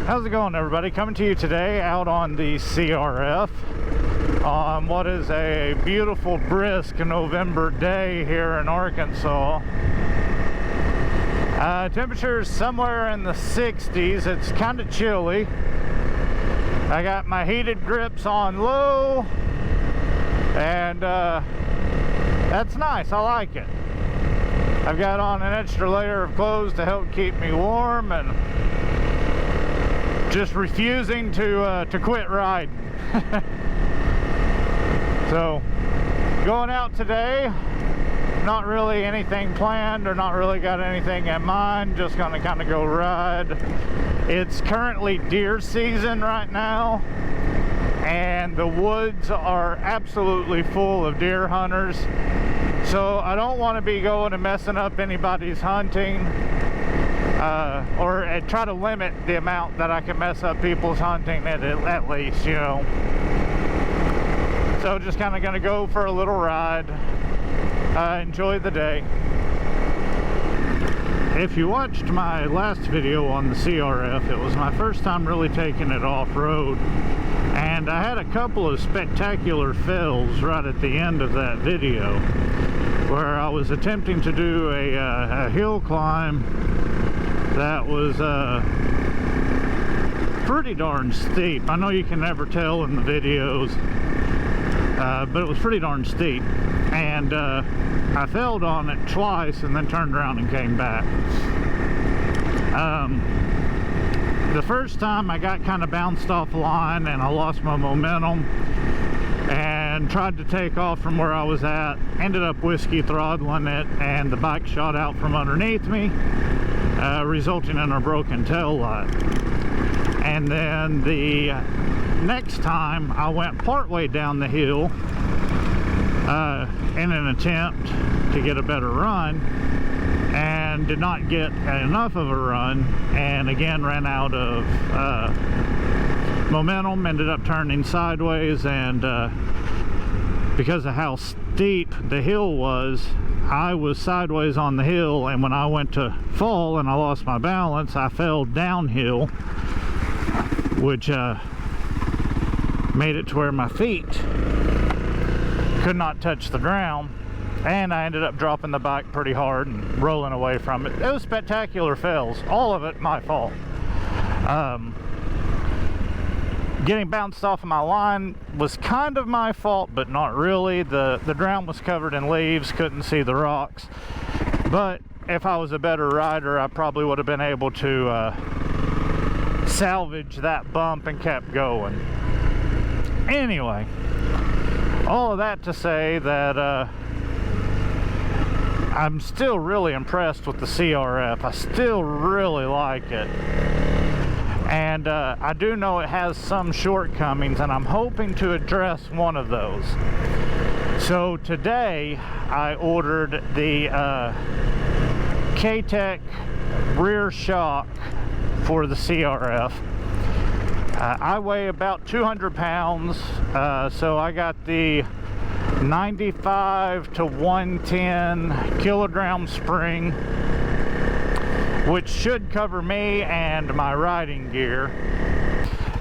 How's it going, everybody? Coming to you today out on the CRF on what is a beautiful, brisk November day here in Arkansas. Temperature's somewhere in the 60s. It's kind of chilly. I got my heated grips on low, and that's nice. I like it. I've got on an extra layer of clothes to help keep me warm, and just refusing to quit riding. So going out today, not really anything planned or not really got anything in mind, just gonna kind of go ride. It's currently deer season right now, and the woods are absolutely full of deer hunters, so I don't want to be going and messing up anybody's hunting, or try to limit the amount that I can mess up people's hunting at least, you know. So just kind of gonna go for a little ride, enjoy the day. If you watched my last video on the CRF, it was my first time really taking it off-road, and I had a couple of spectacular fails right at the end of that video where I was attempting to do a hill climb that was pretty darn steep. I know you can never tell in the videos, but it was pretty darn steep, and I failed on it twice and then turned around and came back. The first time I got kind of bounced off the line and I lost my momentum and tried to take off from where I was at, ended up whiskey throttling it, and the bike shot out from underneath me, resulting in a broken tail light. And then the next time I went partway down the hill in an attempt to get a better run, and did not get enough of a run, and again ran out of momentum, ended up turning sideways, and because of how steep the hill was, I was sideways on the hill, and when I went to fall and I lost my balance, I fell downhill, which made it to where my feet could not touch the ground, and I ended up dropping the bike pretty hard and rolling away from it. It was spectacular fails, all of it my fault. Getting bounced off of my line was kind of my fault, but not really. The ground was covered in leaves, couldn't see the rocks, but if I was a better rider, I probably would have been able to salvage that bump and kept going. Anyway, all of that to say that I'm still really impressed with the CRF. I still really like it, and I do know it has some shortcomings, and I'm hoping to address one of those. So today I ordered the K-Tech rear shock for the CRF. I weigh about 200 pounds, so I got the 95 to 110 kilogram spring, which should cover me and my riding gear,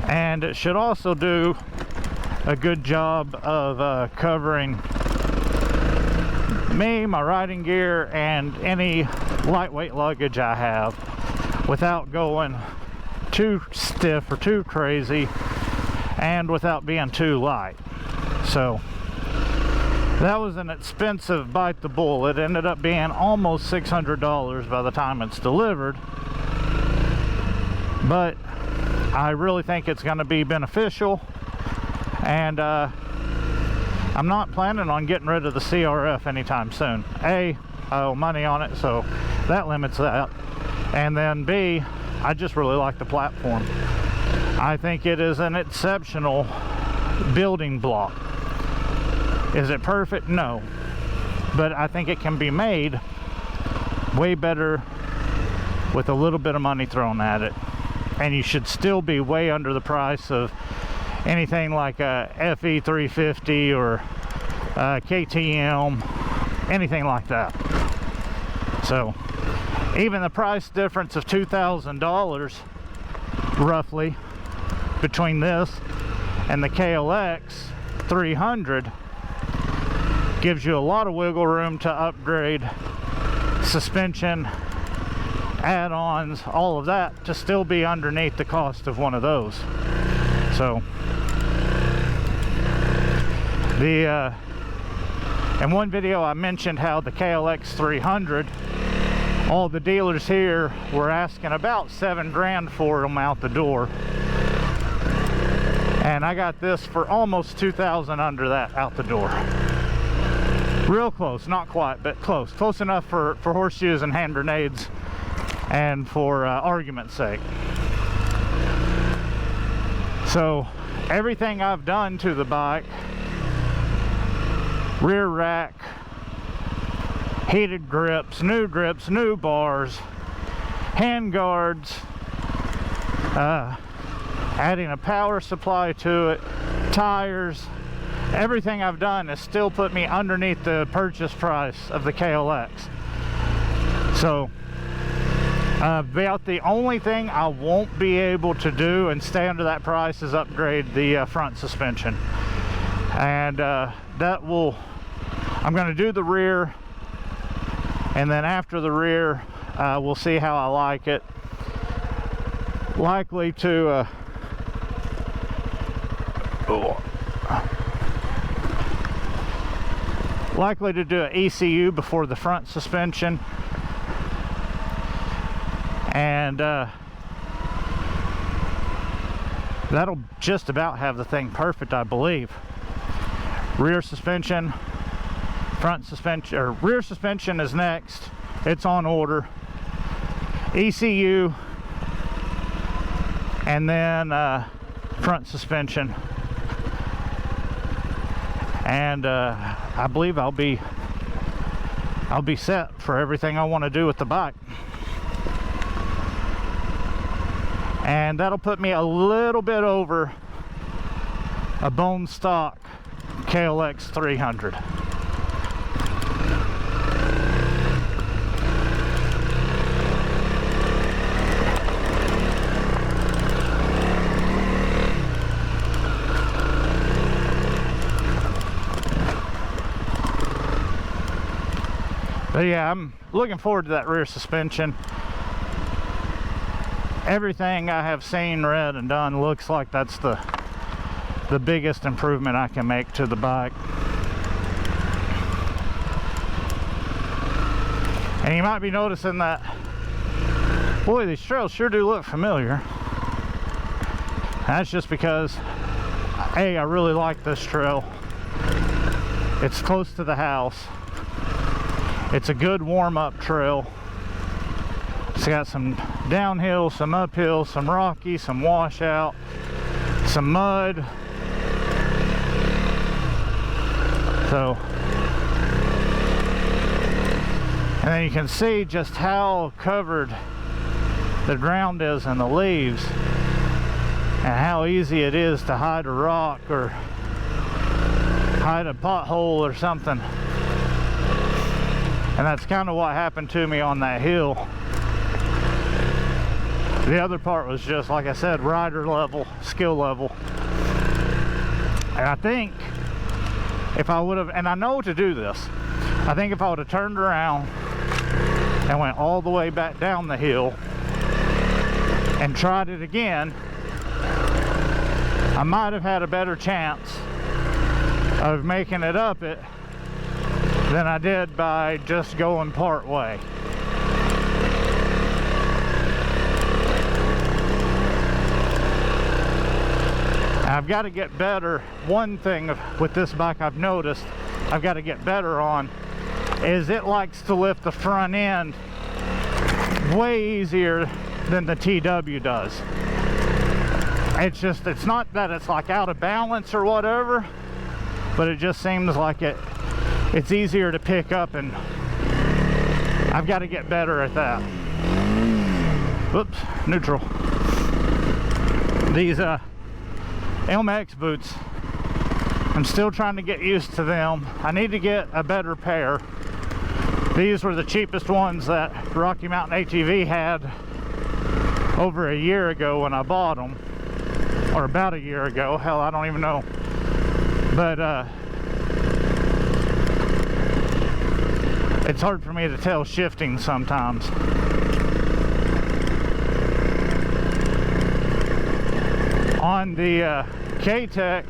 and it should also do a good job of covering me, my riding gear, and any lightweight luggage I have without going too stiff or too crazy, and without being too light. So that was an expensive bite the bullet. It ended up being almost $600 by the time it's delivered, but I really think it's going to be beneficial, and I'm not planning on getting rid of the CRF anytime soon. A, I owe money on it, so that limits that, and then B, I just really like the platform. I think it is an exceptional building block. Is it perfect? No. But I think it can be made way better with a little bit of money thrown at it. And you should still be way under the price of anything like a FE350 or KTM, anything like that. So even the price difference of $2,000 roughly, between this and the KLX300, gives you a lot of wiggle room to upgrade suspension, add-ons, all of that, to still be underneath the cost of one of those. So in one video I mentioned how the KLX300, all the dealers here were asking about $7 grand for them out the door, and I got this for almost $2,000 under that out the door. Real close, not quite, but close enough for horseshoes and hand grenades, and for argument's sake. So everything I've done to the bike, rear rack, heated grips, new bars, hand guards, adding a power supply to it, tires, everything I've done has still put me underneath the purchase price of the KLX. So about the only thing I won't be able to do and stay under that price is upgrade the front suspension, and that will, I'm going to do the rear, and then after the rear we'll see how I like it. Likely to do an ECU before the front suspension, and that'll just about have the thing perfect, I believe. Rear suspension, front suspension, or rear suspension is next. It's on order. ECU, and then front suspension, and I believe I'll be set for everything I want to do with the bike. And that'll put me a little bit over a bone stock KLX300. But yeah, I'm looking forward to that rear suspension. Everything I have seen, read, and done looks like that's the biggest improvement I can make to the bike. And you might be noticing that, boy, these trails sure do look familiar. That's just because, A, I really like this trail. It's close to the house. It's a good warm-up trail. It's got some downhill, some uphill, some rocky, some washout, some mud. So, and then you can see just how covered the ground is in the leaves, and how easy it is to hide a rock or hide a pothole or something. And that's kind of what happened to me on that hill. The other part was just, like I said, rider level, skill level. And I think if I would have, and I know to do this, I think if I would have turned around and went all the way back down the hill and tried it again, I might have had a better chance of making it up it than I did by just going part way. I've got to get better. One thing with this bike I've noticed I've got to get better on is it likes to lift the front end way easier than the TW does. It's just, it's not that it's like out of balance or whatever, but it just seems like it's easier to pick up, and I've got to get better at that. Whoops, neutral. These MX boots, I'm still trying to get used to them. I need to get a better pair. These were the cheapest ones that Rocky Mountain ATV had over a year ago when I bought them, or about a year ago. Hell, I don't even know. But it's hard for me to tell shifting sometimes. On the K-Tech,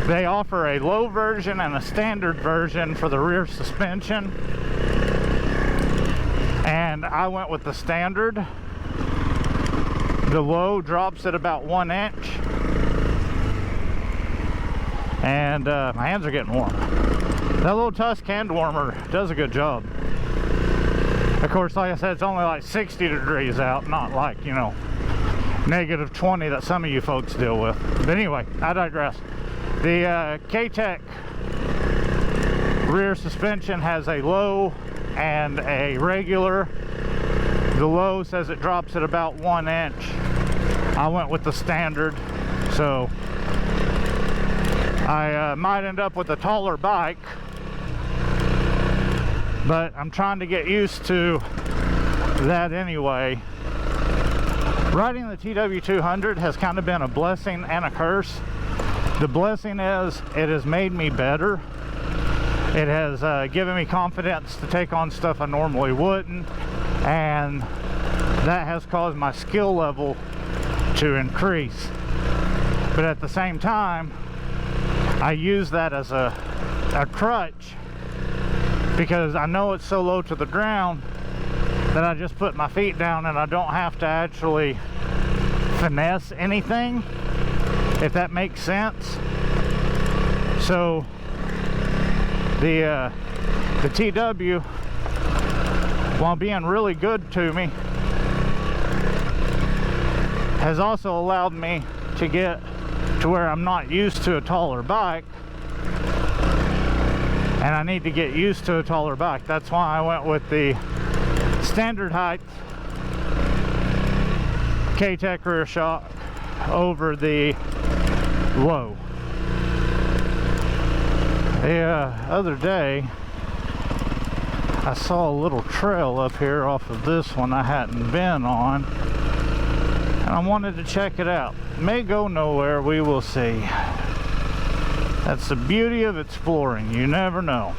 they offer a low version and a standard version for the rear suspension, and I went with the standard. The low drops at about 1 inch, and my hands are getting warm. That little Tusk hand warmer does a good job. Of course, like I said, it's only like 60 degrees out, not like, you know, negative 20 that some of you folks deal with. But anyway, I digress. The K-Tech rear suspension has a low and a regular. The low says it drops at about 1 inch. I went with the standard, so I might end up with a taller bike, but I'm trying to get used to that anyway. Riding the TW200 has kind of been a blessing and a curse. The blessing is it has made me better. It has given me confidence to take on stuff I normally wouldn't, and that has caused my skill level to increase. But at the same time, I use that as a crutch, because I know it's so low to the ground that I just put my feet down and I don't have to actually finesse anything, if that makes sense. So the TW, while being really good to me, has also allowed me to get to where I'm not used to a taller bike, and I need to get used to a taller bike. That's why I went with the standard height K-Tech rear shock over the low. The other day I saw a little trail up here off of this one I hadn't been on, and I wanted to check it out. May go nowhere, we will see. That's the beauty of exploring, you never know.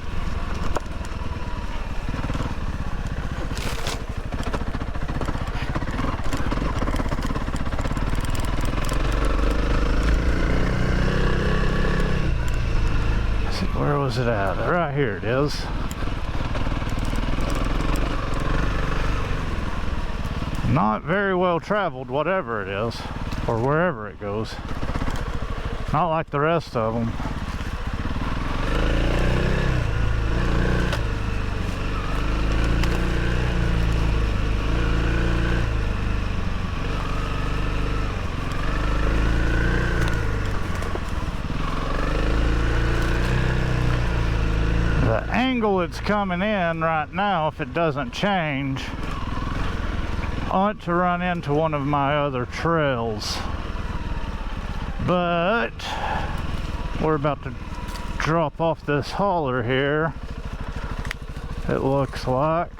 Where was it at? Right here it is. Not very well traveled, whatever it is, or wherever it goes. Not like the rest of them. The angle it's coming in right now, if it doesn't change, ought to run into one of my other trails. But we're about to drop off this hauler here, it looks like.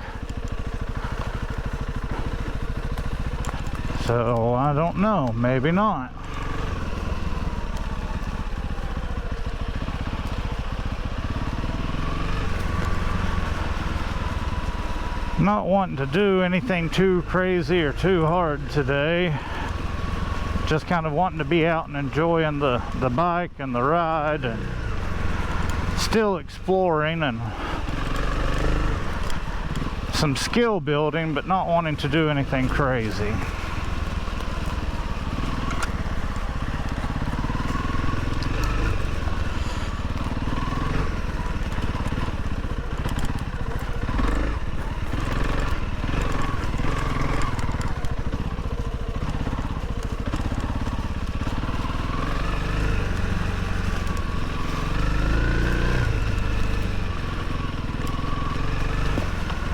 So I don't know, maybe not. Not wanting to do anything too crazy or too hard today. Just kind of wanting to be out and enjoying the bike and the ride, and still exploring and some skill building, but not wanting to do anything crazy.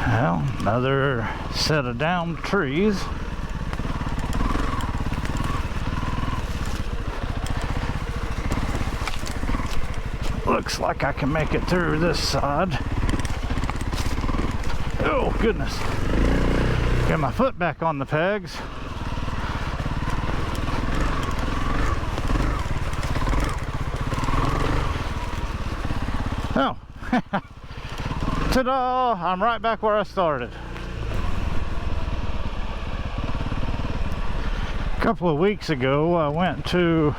Well, another set of downed trees. Looks like I can make it through this side. Oh goodness. Get my foot back on the pegs. Oh, ta-da! I'm right back where I started. A couple of weeks ago, I went to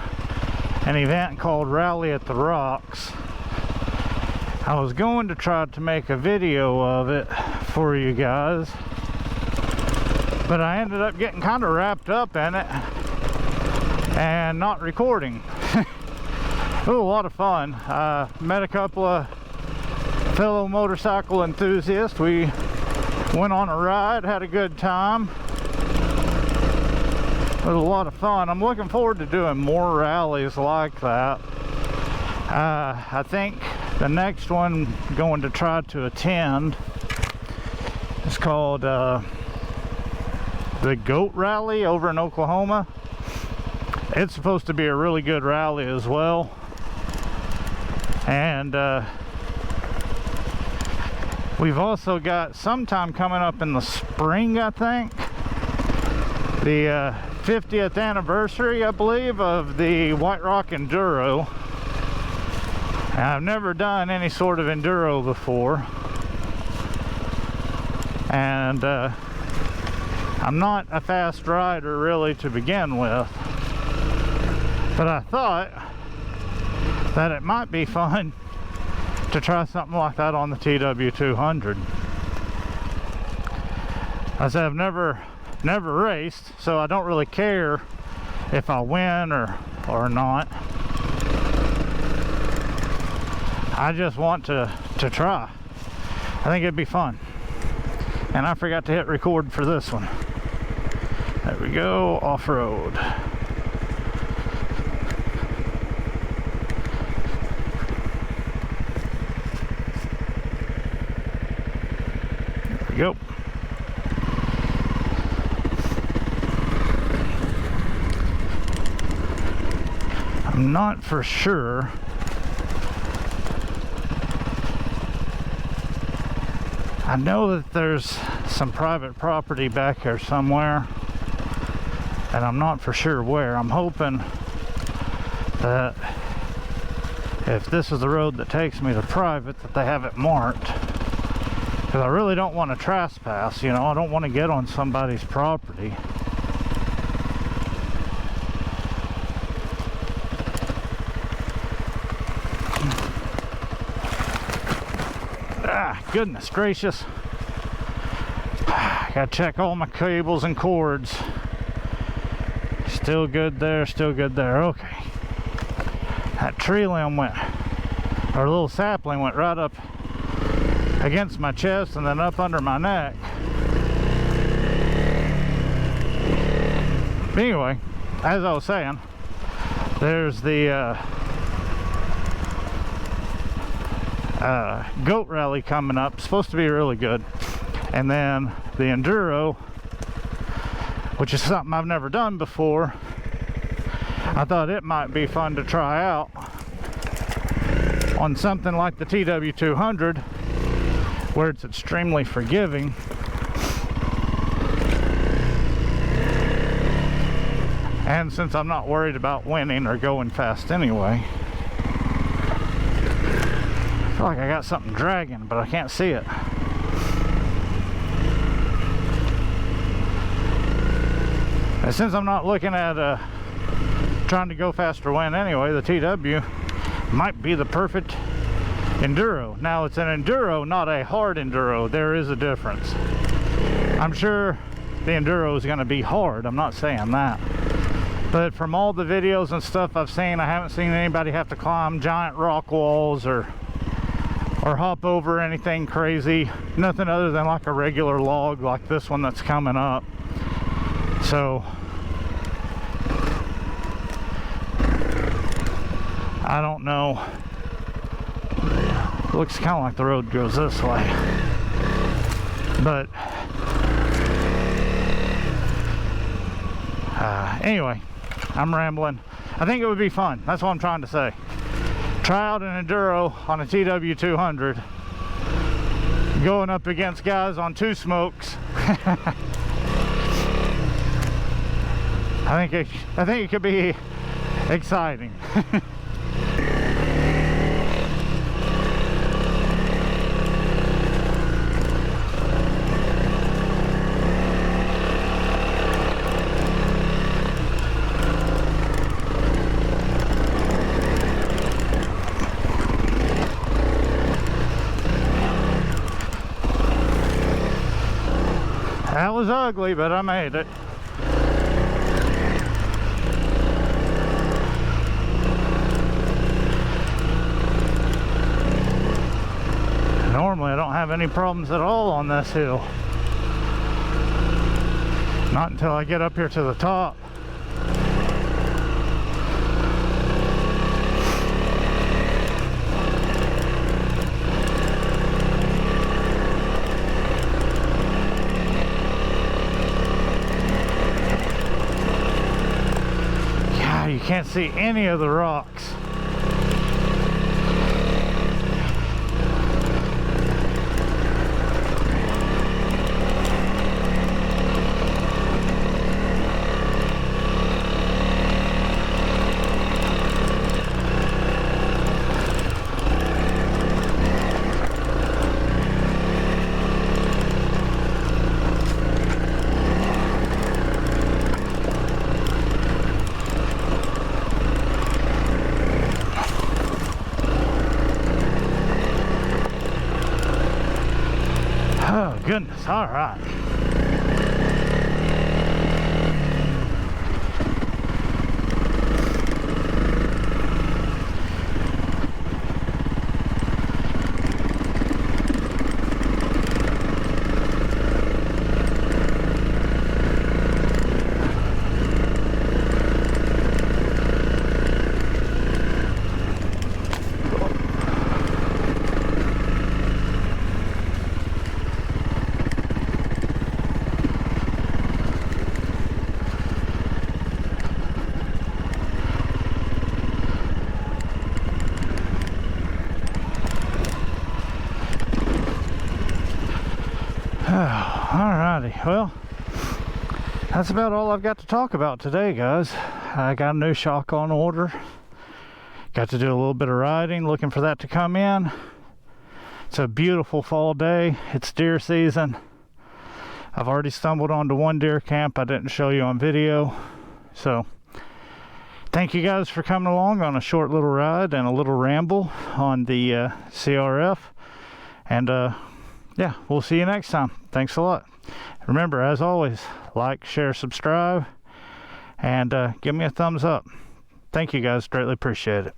an event called Rally at the Rocks. I was going to try to make a video of it for you guys, but I ended up getting kind of wrapped up in it and not recording. It was a lot of fun. Met a couple of fellow motorcycle enthusiasts. We went on a ride, had a good time. It was a lot of fun. I'm looking forward to doing more rallies like that. I think the next one I'm going to try to attend is called the Goat Rally over in Oklahoma. It's supposed to be a really good rally as well. And we've also got sometime coming up in the spring, I think, the 50th anniversary, I believe, of the White Rock Enduro. And I've never done any sort of enduro before, and I'm not a fast rider really to begin with, but I thought that it might be fun to try something like that on the TW200. I said I've never raced, so I don't really care if I win or not. I just want to try. I think it'd be fun. And I forgot to hit record for this one. There we go, off-road. There we go. I'm not for sure I know that there's some private property back here somewhere, and I'm not for sure where. I'm hoping that if this is the road that takes me to private, that they have it marked, because I really don't want to trespass, you know. I don't want to get on somebody's property. Goodness gracious. Gotta check all my cables and cords. Still good there, still good there. Okay. That tree limb went, or a little sapling went right up against my chest and then up under my neck. But anyway, as I was saying, there's the goat rally coming up. It's supposed to be really good. And then the enduro, which is something I've never done before. I thought it might be fun to try out on something like the TW200, where it's extremely forgiving. And since I'm not worried about winning or going fast anyway. I feel like I got something dragging, but I can't see it. And since I'm not looking at trying to go fast or win anyway, the TW might be the perfect enduro. Now, it's an enduro, not a hard enduro. There is a difference. I'm sure the enduro is going to be hard. I'm not saying that. But from all the videos and stuff I've seen, I haven't seen anybody have to climb giant rock walls or hop over anything crazy. Nothing other than like a regular log like this one that's coming up. So I don't know. Looks kind of like the road goes this way. But anyway, I'm rambling. I think it would be fun. That's what I'm trying to say. Try out an enduro on a TW200, going up against guys on two smokes. I think it could be exciting. That was ugly, but I made it. Normally I don't have any problems at all on this hill. Not until I get up here to the top. Yeah, you can't see any of the rocks. Oh goodness, all right. Alrighty, well, that's about all I've got to talk about today, guys. I got a new shock on order. Got to do a little bit of riding, looking for that to come in. It's a beautiful fall day. It's deer season. I've already stumbled onto one deer camp I didn't show you on video. So, thank you guys for coming along on a short little ride and a little ramble on the CRF. And yeah, we'll see you next time. Thanks a lot. Remember, as always, like, share, subscribe, and give me a thumbs up. Thank you guys, greatly appreciate it.